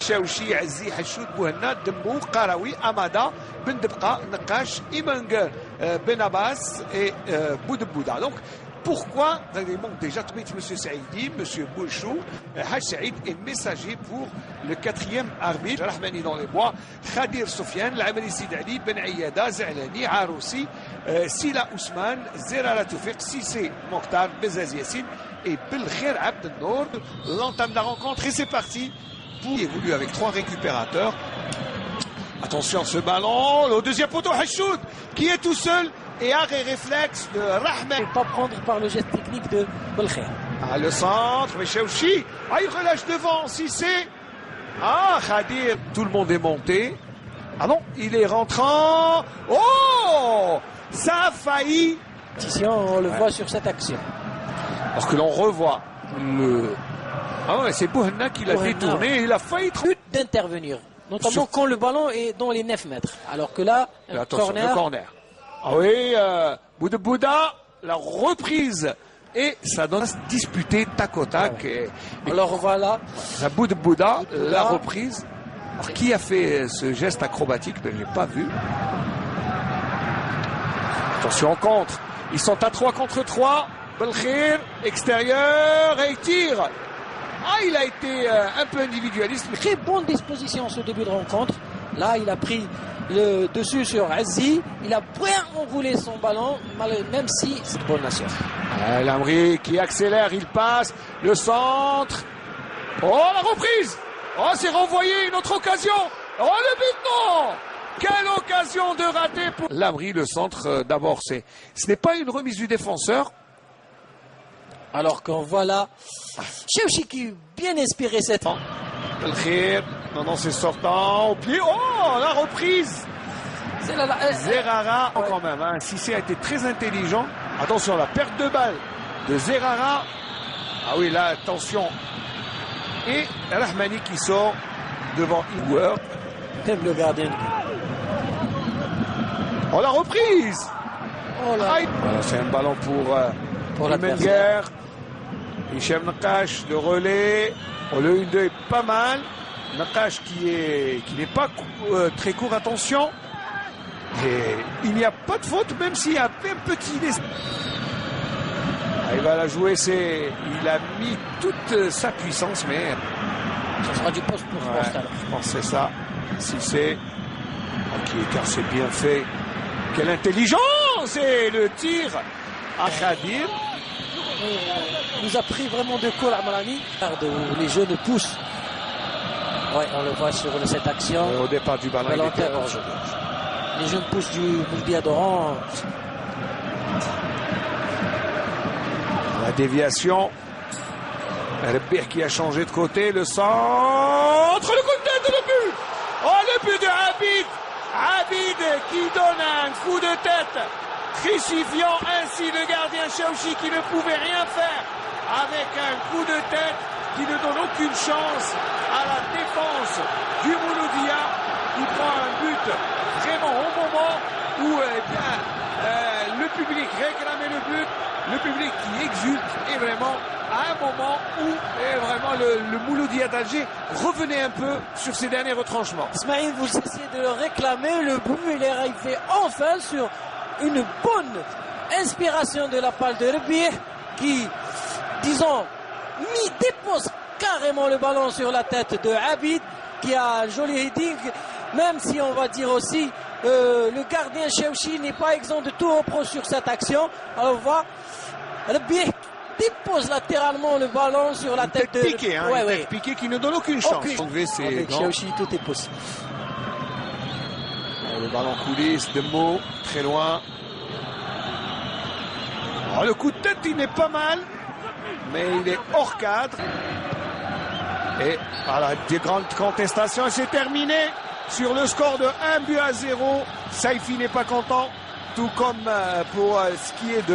Chaouchi, Azi, Hachoud, Bouhanna, Dembou, Karawi, Amada, Bendebka, Nakash, Imang, Benabas et Boudebouda. Donc, pourquoi déjà M. Saïdi, M. Bouchou, Haj Saïd est messager pour le 4e arbitre, Rahmani dans les bois, Khadir Soufiane, L'Amali Sidali, Ben Ayyada, Zalani, Aroussi, Sila Ousmane, Zerara Toufik, Sissé Mokhtar, Bezazi Yassine et Belkher Abd Nour. L'entame de la rencontre et c'est parti. Pour évoluer avec 3 récupérateurs. Attention ce ballon, le deuxième poteau, Hachoud qui est tout seul. Et arrêt réflexe de Rahman. Ne pas prendre par le geste technique de Belkher. Ah, le centre, mais Chaouchi. Ah, il relâche devant, Sissé. Ah, Khadir. Tout le monde est monté. Ah non, il est rentrant. Oh, ça a failli. On le voit sur cette action. Alors que l'on revoit le... Ah ouais, c'est Bouhanna qui l'a détourné et il a failli... d'intervenir. Notamment quand le ballon est dans les 9 mètres. Alors que là, attention, le corner. Ah oui, Boudebouda, la reprise. Et ça doit se disputer tac au tac. Ouais. Alors voilà. Boudebouda, la reprise. Alors qui a fait ce geste acrobatique? Je ne l'ai pas vu. Attention, contre. Ils sont à 3 contre 3. Belkhir, extérieur, et il tire. Ah, il a été un peu individualiste. Très bonne disposition ce début de rencontre. Là, il a pris le dessus sur Azi. Il a bien enroulé son ballon, même si c'est bonne nation. Lamri qui accélère, il passe. Le centre. Oh, la reprise. Oh, c'est renvoyé, une autre occasion. Oh, le but, non. Quelle occasion de rater pour Lamri, le centre. D'abord, ce n'est pas une remise du défenseur. Alors qu'on voit là Chaouchi qui bien inspiré cette fois. Belkhir, non, c'est sortant au pied. Oh, la reprise. Zerara, quand même. Hein. Sissé a été très intelligent. Attention, la perte de balle de Zerara. Ah oui, là, attention. Et Rahmani qui sort devant Igouer. Même le gardien. Oh, la reprise. Oh là. Voilà, c'est un ballon pour Menger. Hichem Nakash, le relais. Oh, le 1-2 est pas mal. Nakash qui n'est pas très court, attention. Et il n'y a pas de faute, même s'il y a un petit... Ah, il va la jouer, il a mis toute sa puissance, mais... Ça sera du poste pour poste, alors. Je pense que c'est ça. Si c'est... Ok, car c'est bien fait. Quelle intelligence! Et le tir à Khadir. Il nous a pris vraiment de cours à Malami. Les jeunes poussent. Ouais, on le voit sur cette action. Au départ du ballon. Les jeunes poussent du Boulbiadoran. La déviation. Rebir qui a changé de côté. Le centre. Le coup de tête de le but. Oh, le but de Abid. Abid qui donne un coup de tête, crucifiant ainsi le gardien Chaouchi qui ne pouvait rien faire avec un coup de tête qui ne donne aucune chance à la défense du Mouloudia qui prend un but vraiment au moment où le public réclamait le but, le public qui exulte et vraiment à un moment où vraiment le Mouloudia d'Alger revenait un peu sur ses derniers retranchements. Ismaïl, vous essayez de le réclamer, le but il est arrivé enfin sur une bonne inspiration de la part de Rebir qui, disons, dépose carrément le ballon sur la tête de Abid qui a un joli heading, même si on va dire aussi le gardien Chaouchi n'est pas exempt de tout reproche sur cette action. Alors on voit Rebir dépose latéralement le ballon sur la tête de... Piqué, hein, piqué qui ne donne aucune chance. Avec Chaouchi, tout est possible. Le ballon coulisse, de mots, très loin. Oh, le coup de tête, il n'est pas mal, mais il est hors cadre. Et voilà, des grandes contestations, et c'est terminé sur le score de 1-0. Saifi n'est pas content, tout comme pour ce qui est du